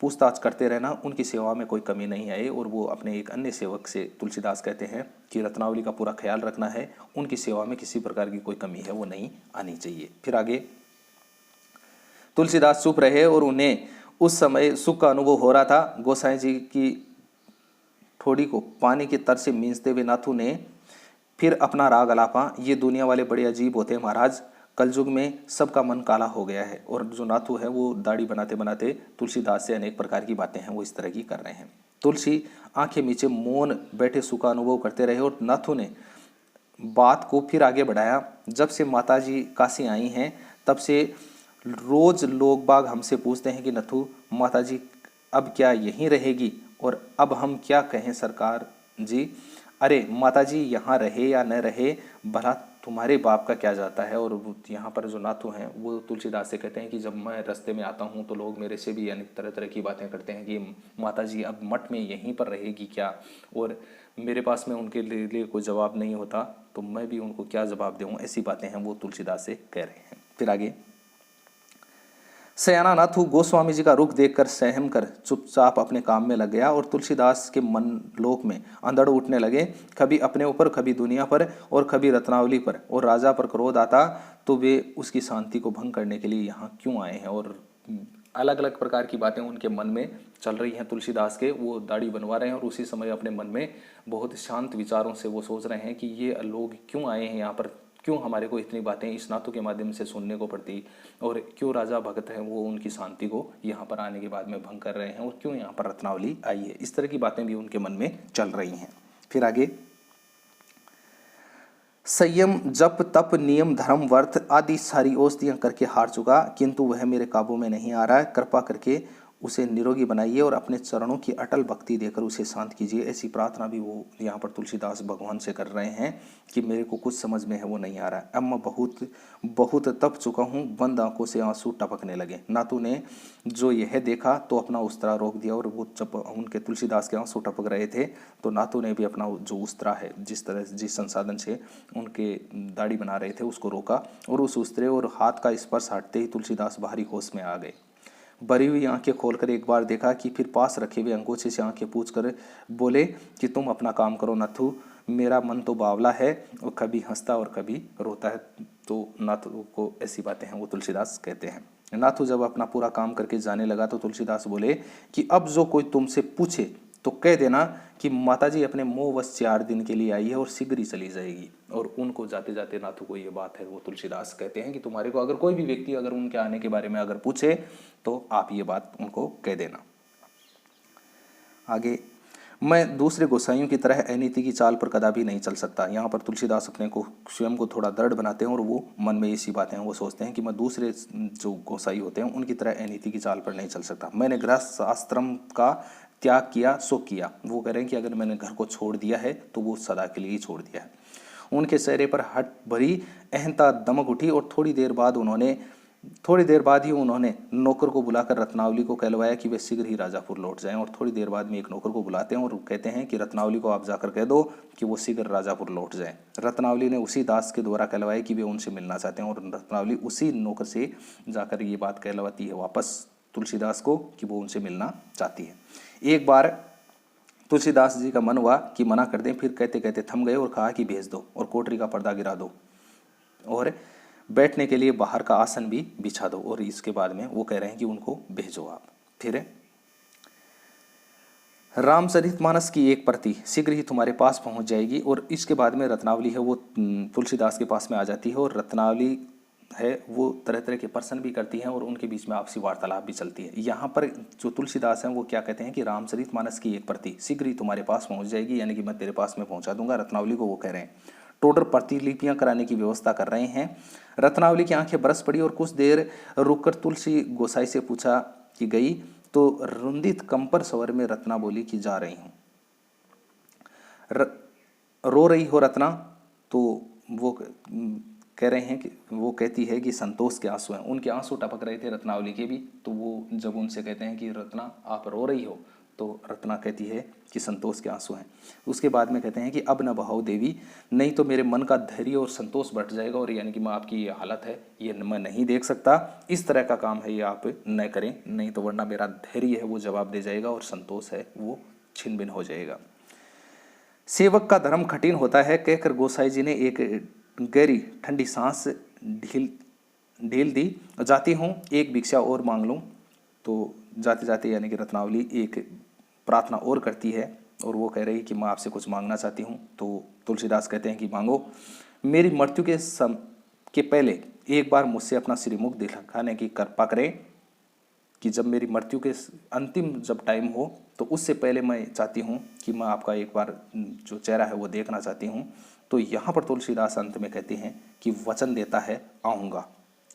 Speaker 1: पूछताछ करते रहना, उनकी सेवा में कोई कमी नहीं आए। और वो अपने एक अन्य सेवक से तुलसीदास कहते हैं कि रत्नावली का पूरा ख्याल रखना है, उनकी सेवा में किसी प्रकार की कोई कमी है वो नहीं आनी चाहिए। फिर आगे तुलसीदास चुप रहे और उन्हें उस समय सुख का अनुभव हो रहा था। गोसाई जी की ठोड़ी को पानी की तर से मींचते हुए नाथू ने फिर अपना राग अलापा। ये दुनिया वाले बड़े अजीब होते हैं महाराज, कलयुग में सबका मन काला हो गया है। और जो नाथू है वो दाढ़ी बनाते बनाते तुलसीदास से अनेक प्रकार की बातें हैं वो इस तरह की कर रहे हैं। तुलसी आंखें मीचे मौन बैठे सुख का अनुभव करते रहे और नाथू ने बात को फिर आगे बढ़ाया। जब से माताजी काशी आई हैं तब से रोज लोग बाग हमसे पूछते हैं कि नथु माताजी अब क्या यहीं रहेगी, और अब हम क्या कहें सरकार जी। अरे माताजी यहाँ रहे या न रहे भला तुम्हारे बाप का क्या जाता है। और यहाँ पर जो नाथू हैं वो तुलसीदास से कहते हैं कि जब मैं रास्ते में आता हूँ तो लोग मेरे से भी अनेक तरह तरह की बातें करते हैं कि माताजी अब मठ में यहीं पर रहेगी क्या, और मेरे पास में उनके लिए कोई जवाब नहीं होता तो मैं भी उनको क्या जवाब दूँ। ऐसी बातें हैं वो तुलसीदास से कह रहे हैं। फिर आगे सयाना नाथू गोस्वामी जी का रुख देखकर सहम कर चुपचाप अपने काम में लग गया और तुलसीदास के मन लोक में अंधड़ उठने लगे। कभी अपने ऊपर, कभी दुनिया पर और कभी रत्नावली पर, और राजा पर क्रोध आता तो वे उसकी शांति को भंग करने के लिए यहाँ क्यों आए हैं। और अलग अलग प्रकार की बातें उनके मन में चल रही हैं तुलसीदास के। वो दाढ़ी बनवा रहे हैं और उसी समय अपने मन में बहुत शांत विचारों से वो सोच रहे हैं कि ये लोग क्यों आए हैं यहाँ पर, क्यों हमारे को इतनी बातें इस नाथू के माध्यम से सुनने को पड़ती, और क्यों राजा भगत हैं वो उनकी शांति को यहाँ पर आने के बाद में भंग कर रहे हैं, और क्यों यहाँ पर रत्नावली आई है। इस तरह की बातें भी उनके मन में चल रही हैं। फिर आगे संयम जप तप नियम धर्म वर्थ आदि सारी औषधियाँ करके हार चुका, किंतु वह मेरे काबू में नहीं आ रहा है। कृपा करके उसे निरोगी बनाइए और अपने चरणों की अटल भक्ति देकर उसे शांत कीजिए। ऐसी प्रार्थना भी वो यहाँ पर तुलसीदास भगवान से कर रहे हैं कि मेरे को कुछ समझ में है वो नहीं आ रहा है। अब मैं बहुत तप चुका हूँ। बंद आंखों से आंसू टपकने लगे। नातू ने जो यह देखा तो अपना उस्तरा रोक दिया, और वो जब उनके तुलसीदास के आंसू टपक रहे थे तो नातू ने भी अपना जो उस्तरा है जिस संसाधन से उनके दाढ़ी बना रहे थे उसको रोका, और उस उस्तरे और हाथ का स्पर्श हटते ही तुलसीदास बाहरी होश में आ गए। भरी हुई आंखें खोलकर एक बार देखा कि फिर पास रखे हुए अंगूठे से आंखें पूछकर बोले कि तुम अपना काम करो नाथू, मेरा मन तो बावला है और कभी हंसता और कभी रोता है। तो नाथू को ऐसी बातें हैं वो तुलसीदास कहते हैं। नाथू जब अपना पूरा काम करके जाने लगा तो तुलसीदास बोले कि अब जो कोई तुमसे पूछे तो कह देना कि माताजी अपने मोहवश 4 दिन के लिए आई है और शीघ्र ही चली जाएगी। और उनको जाते जाते नाथू को ये बात है वो तुलसीदास कहते हैं कि तुम्हारे को अगर कोई भी व्यक्ति अगर उनके आने के बारे में अगर पूछे तो आप ये बात उनको कह देना। आगे मैं दूसरे गोसाइयों की तरह अनीति की चाल पर कदापि नहीं चल सकता। यहाँ पर तुलसीदास अपने को स्वयं को थोड़ा दृढ़ बनाते हैं और वो मन में ऐसी बातें हैं वो सोचते हैं कि मैं दूसरे जो गोसाई होते हैं उनकी तरह अनीति की चाल पर नहीं चल सकता। मैंने गृहस्थ आश्रम का त्याग किया सो किया। वो कह रहे हैं कि अगर मैंने घर को छोड़ दिया है तो वो सदा के लिए ही छोड़ दिया है। उनके चेहरे पर हट भरी अहंता दमक उठी और थोड़ी देर बाद ही उन्होंने नौकर को बुलाकर रत्नावली को कहलवाया कि वे शीघ्र ही राजापुर लौट जाएं। और थोड़ी देर बाद में एक नौकर को बुलाते हैं और कहते हैं कि रत्नावली को आप जाकर कह दो कि वो शीघ्र राजापुर लौट जाएं। रत्नावली ने उसी दास के द्वारा कहलवाया कि वे उनसे मिलना चाहते हैं, और रत्नावली उसी नौकर से जाकर ये बात कहलवाती है वापस तुलसीदास को कि वो उनसे मिलना चाहती है। एक बार तुलसीदास जी का मन हुआ कि मना कर दें, फिर कहते कहते थम गए और कहा कि भेज दो और कोठरी का पर्दा गिरा दो और बैठने के लिए बाहर का आसन भी बिछा दो। और इसके बाद में वो कह रहे हैं कि उनको भेजो आप। फिर रामचरितमानस की एक प्रति शीघ्र ही तुम्हारे पास पहुंच जाएगी। और इसके बाद में रत्नावली है वो तुलसीदास के पास में आ जाती है, और रत्नावली है वो तरह तरह के प्रश्न भी करती हैं और उनके बीच में आपसी वार्तालाप भी चलती है। यहाँ पर जो तुलसीदास हैं वो क्या कहते हैं कि रामचरितमानस की एक प्रति शीघ्र ही तुम्हारे पास पहुंच जाएगी, यानी कि मैं तेरे पास में पहुंचा दूंगा। रत्नावली को वो कह रहे हैं। टोटल प्रतिलिपियां कराने की व्यवस्था कर रहे हैं। रत्नावली की आंखें बरस पड़ी और कुछ देर रुककर तुलसी गोसाई से पूछा कि गई तो रुंदित कंपर स्वर में रत्ना बोली कि जा रही हूँ। रो रही हो रत्ना? तो वो कह रहे हैं कि वो कहती है कि संतोष के आंसू हैं। उनके आंसू टपक रहे थे रत्नावली के भी। तो वो जब उनसे कहते हैं कि रत्ना आप रो रही हो, तो रत्ना कहती है कि संतोष के आंसू हैं। उसके बाद में कहते हैं कि अब न बहाओ देवी, नहीं तो मेरे मन का धैर्य और संतोष बढ़ जाएगा, और यानी कि मैं आपकी ये हालत है ये मैं नहीं देख सकता, इस तरह का काम है ये आप न करें, नहीं तो वरना मेरा धैर्य है वो जवाब दे जाएगा और संतोष है वो छिन भिन हो जाएगा। सेवक का धर्म कठिन होता है कहकर गोसाई जी ने एक गहरी ठंडी सांस ढील दी। जाती हूँ एक भिक्षा और मांग लूँ। तो जाते जाते यानी कि रत्नावली एक प्रार्थना और करती है और वो कह रही है कि मैं आपसे कुछ मांगना चाहती हूँ। तो तुलसीदास कहते हैं कि मांगो। मेरी मृत्यु के पहले एक बार मुझसे अपना श्रीमुख दिखाने की कृपा करें, कि जब मेरी मृत्यु के अंतिम जब टाइम हो तो उससे पहले मैं चाहती हूँ कि मैं आपका एक बार जो चेहरा है वो देखना चाहती हूँ। तो यहाँ पर तुलसीदास अंत में कहते हैं कि वचन देता है आऊँगा।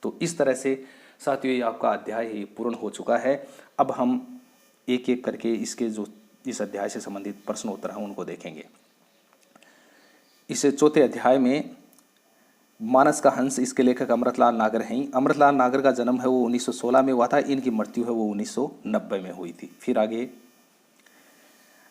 Speaker 1: तो इस तरह से साथियों ये आपका अध्याय ही पूर्ण हो चुका है। अब हम एक एक करके इसके जो इस अध्याय से संबंधित प्रश्न उत्तर हैं उनको देखेंगे। इस चौथे अध्याय में मानस का हंस, इसके लेखक अमृतलाल नागर हैं। अमृतलाल नागर का जन्म है वो 1916 में हुआ था, इनकी मृत्यु है वो 1990 में हुई थी। फिर आगे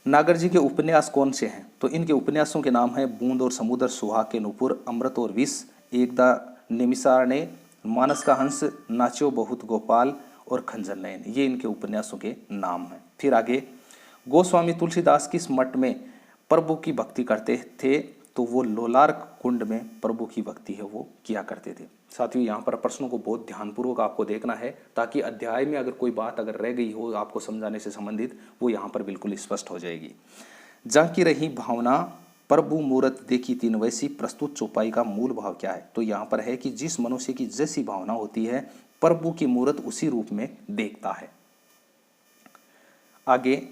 Speaker 1: नागर जी के उपन्यास कौन से हैं, तो इनके उपन्यासों के नाम हैं बूंद और समुद्र, सुहाग के नुपुर, अमृत और विष, एकदा निमिषारण्य, मानस का हंस, नाच्यो बहुत गोपाल और खंजर नयन। ये इनके उपन्यासों के नाम हैं। फिर आगे गोस्वामी तुलसीदास किस मठ में प्रभु की भक्ति करते थे, तो वो लोलार कुंड में प्रभु की भक्ति है वो किया करते थे। साथियों यहाँ पर प्रश्नों को बहुत ध्यानपूर्वक आपको देखना है ताकि अध्याय में अगर कोई बात अगर रह गई हो आपको समझाने से संबंधित, वो यहाँ पर बिल्कुल स्पष्ट हो जाएगी। जाकी रही भावना प्रभु मूरत देखी तीन वैसी, प्रस्तुत चौपाई का मूल भाव क्या है, तो यहाँ पर है कि जिस मनुष्य की जैसी भावना होती है प्रभु की मूरत उसी रूप में देखता है। आगे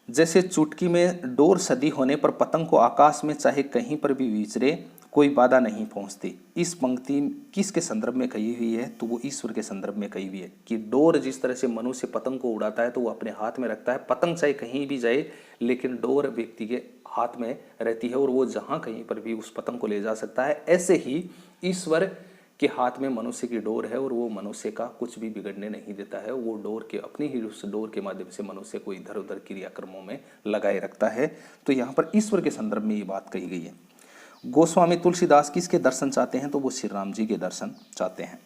Speaker 1: जैसे चुटकी में डोर सदी होने पर पतंग को आकाश में चाहे कहीं पर भी विचरे कोई बाधा नहीं पहुंचती। इस पंक्ति किसके संदर्भ में कही हुई है, तो वो ईश्वर के संदर्भ में कही हुई है कि डोर जिस तरह से मनुष्य पतंग को उड़ाता है तो वो अपने हाथ में रखता है, पतंग चाहे कहीं भी जाए लेकिन डोर व्यक्ति के हाथ में रहती है और वो जहाँ कहीं पर भी उस पतंग को ले जा सकता है। ऐसे ही ईश्वर के हाथ में मनुष्य की डोर है और वो मनुष्य का कुछ भी बिगड़ने नहीं देता है। वो डोर के अपनी ही उस डोर के माध्यम से मनुष्य को इधर उधर क्रियाक्रमों में लगाए रखता है। तो यहाँ पर ईश्वर के संदर्भ में ये बात कही गई है। गोस्वामी तुलसीदास किसके दर्शन चाहते हैं, तो वो श्री राम जी के दर्शन चाहते हैं।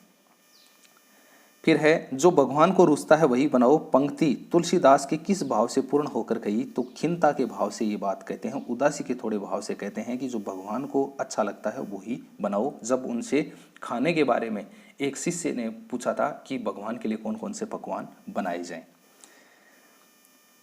Speaker 1: फिर है जो भगवान को रुचता है वही बनाओ। पंक्ति तुलसीदास के किस भाव से पूर्ण होकर कही, तो खिन्नता के भाव से ये बात कहते हैं, उदासी के थोड़े भाव से कहते हैं कि जो भगवान को अच्छा लगता है वही बनाओ। जब उनसे खाने के बारे में एक शिष्य ने पूछा था कि भगवान के लिए कौन कौन से पकवान बनाए जाएं।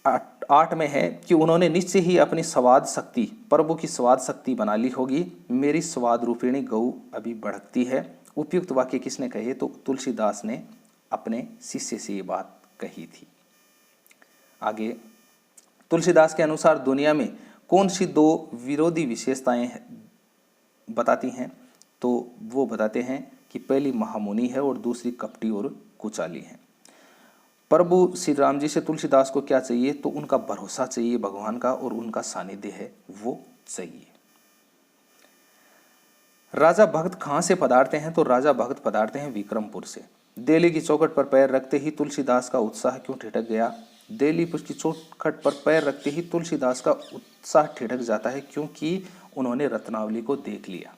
Speaker 1: 8 में है कि उन्होंने निश्चय ही अपनी स्वाद शक्ति प्रभु की स्वाद शक्ति बना ली होगी, मेरी स्वाद रूपिणी गौ अभी भड़कती है। उपयुक्त वाक्य किसने कहे, तो तुलसीदास ने अपने शिष्य से ये बात कही थी। आगे तुलसीदास के अनुसार दुनिया में कौन सी दो विरोधी विशेषताएं बताती हैं, तो वो बताते हैं कि पहली महामुनि है और दूसरी कपटी और कुचाली है। प्रभु श्री राम जी से तुलसीदास को क्या चाहिए, तो उनका भरोसा चाहिए भगवान का और उनका सानिध्य है वो चाहिए। राजा भक्त कहाँ से पधारते हैं, तो राजा भक्त पधारते हैं विक्रमपुर से। दिल्ली की चौखट पर पैर रखते ही तुलसीदास का उत्साह क्यों ठिठक गया, दिल्ली की चौखट पर पैर रखते ही तुलसीदास का उत्साह ठिठक जाता है क्योंकि उन्होंने रत्नावली को देख लिया।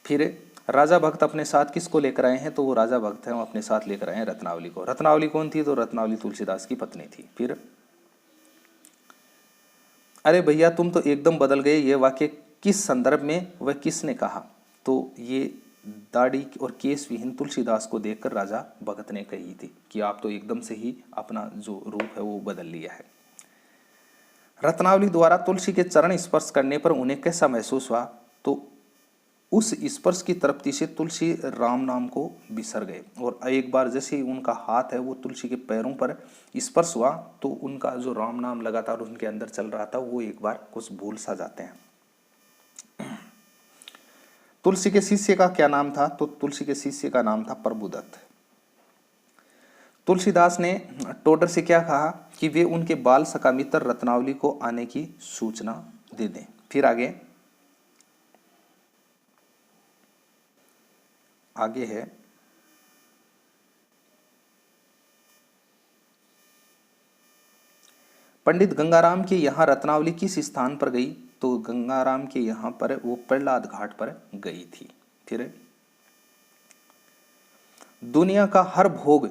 Speaker 1: फिर राजा भक्त अपने साथ किसको लेकर आए हैं, तो वो राजा भक्त हैं वो अपने साथ लेकर आए हैं रत्नावली को। रत्नावली कौन थी, तो रत्नावली तुलसीदास की पत्नी थी। फिर अरे भैया तुम तो एकदम बदल गए, ये वाक्य किस संदर्भ में वह किसने कहा, तो ये दाढ़ी और केश विहीन तुलसीदास को देखकर राजा भगत ने कही थी कि आप तो एकदम से ही अपना जो रूप है वो बदल लिया है। रत्नावली द्वारा तुलसी के चरण स्पर्श करने पर उन्हें कैसा महसूस हुआ, तो उस स्पर्श की तृप्ति से तुलसी राम नाम को बिसर गए और एक बार जैसे ही उनका हाथ है वो तुलसी के पैरों पर स्पर्श हुआ तो उनका जो राम नाम लगातार उनके अंदर चल रहा था वो एक बार कुछ भूल सा जाते हैं। तुलसी के शिष्य का क्या नाम था, तो तुलसी के शिष्य का नाम था प्रभुदत्त। तुलसीदास ने टोडर से क्या कहा कि वे उनके बाल सखा मित्र रत्नावली को आने की सूचना दे दें। फिर आगे है पंडित गंगाराम के यहाँ रत्नावली किस स्थान पर गई? तो गंगाराम के यहाँ पर वो प्रहलाद घाट पर गई थी। फिर दुनिया का हर भोग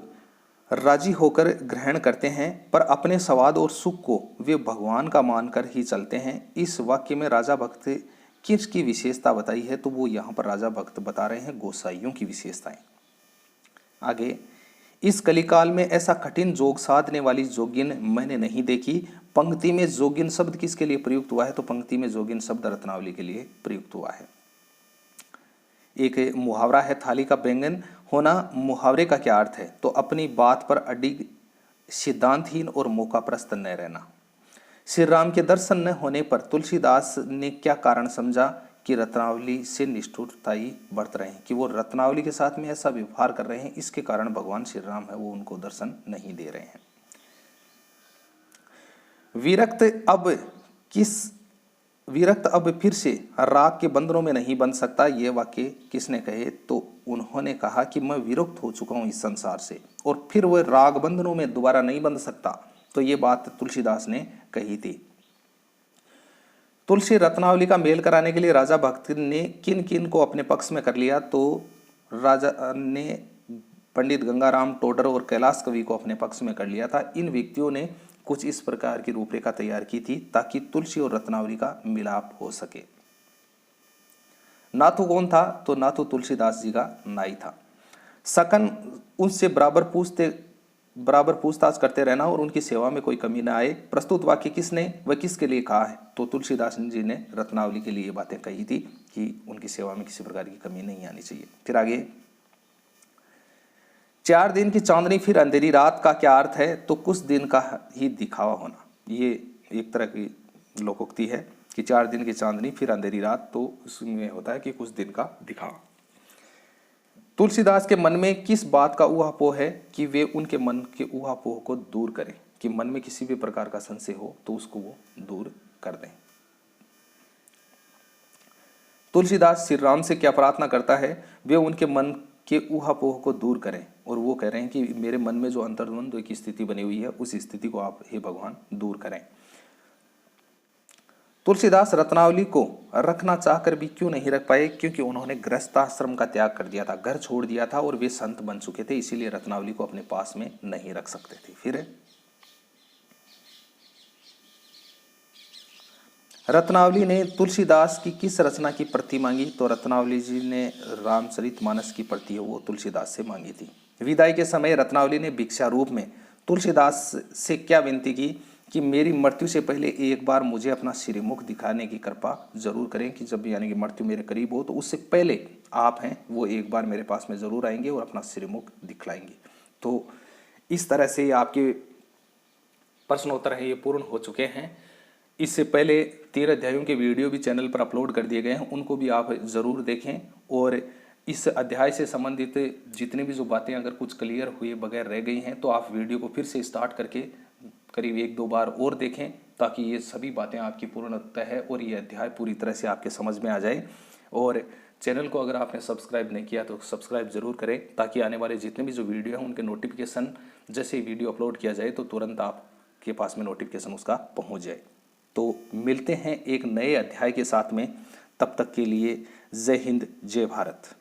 Speaker 1: राजी होकर ग्रहण करते हैं, पर अपने स्वाद और सुख को वे भगवान का मानकर ही चलते हैं। इस वाक्य में राजा भक्त किसकी विशेषता बताई है? तो वो यहाँ पर राजा भक्त बता रहे हैं गोसाइयों की विशेषताएं। आगे, इस कलिकाल में ऐसा कठिन जोग साधने वाली जोगिन मैंने नहीं देखी। पंक्ति में जोगिन शब्द किसके लिए प्रयुक्त हुआ है? तो पंक्ति में जोगिन शब्द रत्नावली के लिए प्रयुक्त हुआ है। एक मुहावरा है थाली का बैंगन होना। मुहावरे का क्या अर्थ है? तो अपनी बात पर अडिग, सिद्धांतहीन और मौकाप्रस्त न रहना। श्री राम के दर्शन न होने पर तुलसीदास ने क्या कारण समझा कि रत्नावली से निष्ठुरताई बरत रहे हैं, कि वो रत्नावली के साथ में ऐसा व्यवहार कर रहे हैं, इसके कारण भगवान श्री राम है वो उनको दर्शन नहीं दे रहे हैं। विरक्त अब फिर से राग के बंधनों में नहीं बन सकता। ये वाक्य किसने कहे? तो उन्होंने कहा कि मैं विरक्त हो चुका हूं इस संसार से और फिर वह राग बंधनों में दोबारा नहीं बंध सकता। तो ये बात तुलसीदास ने कही थी। तुलसी रत्नावली का मेल कराने के लिए राजा भक्त ने किन किन को अपने पक्ष में कर लिया? तो राजा ने पंडित गंगाराम टोडर और कैलाश कवि को अपने पक्ष में कर लिया था। इन व्यक्तियों ने कुछ इस प्रकार की रूपरेखा तैयार की थी ताकि तुलसी और रत्नावली का मिलाप हो सके। नाथू कौन था? तो नाथू तुलसीदास जी का नाई था। सकन उनसे बराबर पूछताछ करते रहना और उनकी सेवा में कोई कमी न आए। प्रस्तुत वाक्य किसने व किसके लिए कहा है? तो तुलसीदास जी ने रत्नावली के लिए बातें कही थी कि उनकी सेवा में किसी प्रकार की कमी नहीं आनी चाहिए। फिर आगे, 4 दिन की चांदनी फिर अंधेरी रात का क्या अर्थ है? तो कुछ दिन का ही दिखावा होना। ये एक तरह की लोकोक्ति है कि 4 दिन की चांदनी फिर अंधेरी रात, तो उसमें होता है कि कुछ दिन का दिखावा। तुलसीदास के मन में किस बात का ऊहापोह है कि वे उनके मन के ऊहापोह को दूर करें, कि मन में किसी भी प्रकार का संशय हो तो उसको वो दूर कर दें। तुलसीदास श्री राम से क्या प्रार्थना करता है? वे उनके मन के ऊहापोह को दूर करें और वो कह रहे हैं कि मेरे मन में जो अंतर्द्वंद की स्थिति बनी हुई है उस स्थिति को आप हे भगवान दूर करें। तुलसीदास रत्नावली को रखना चाहकर भी क्यों नहीं रख पाए? क्योंकि उन्होंने गृहस्थाश्रम का त्याग कर दिया था, घर छोड़ दिया था और वे संत बन चुके थे, इसीलिए रत्नावली को अपने पास में नहीं रख सकते थे। फिर रत्नावली ने तुलसीदास की किस रचना की प्रति मांगी? तो रत्नावली जी ने रामचरितमानस की प्रति है वो तुलसीदास से मांगी थी। विदाई के समय रत्नावली ने भिक्षा रूप में तुलसीदास से क्या विनती की कि मेरी मृत्यु से पहले एक बार मुझे अपना श्रीमुख दिखाने की कृपा जरूर करें, कि जब यानी कि मृत्यु मेरे करीब हो तो उससे पहले आप हैं वो एक बार मेरे पास में जरूर आएंगे और अपना श्रीमुख दिखलाएंगे। तो इस तरह से आपके प्रश्नोत्तर हैं ये पूर्ण हो चुके हैं। इससे पहले 13 अध्यायों के वीडियो भी चैनल पर अपलोड कर दिए गए हैं, उनको भी आप ज़रूर देखें। और इस अध्याय से संबंधित जितने भी जो बातें अगर कुछ क्लियर हुए बगैर रह गई हैं तो आप वीडियो को फिर से स्टार्ट करके करीब 1-2 बार और देखें, ताकि ये सभी बातें आपकी पूर्णतः है और ये अध्याय पूरी तरह से आपके समझ में आ जाए। और चैनल को अगर आपने सब्सक्राइब नहीं किया तो सब्सक्राइब जरूर करें, ताकि आने वाले जितने भी जो वीडियो हैं उनके नोटिफिकेशन जैसे ही वीडियो अपलोड किया जाए तो तुरंत आपके पास में नोटिफिकेशन उसका पहुँच जाए। तो मिलते हैं एक नए अध्याय के साथ में, तब तक के लिए जय हिंद, जय भारत।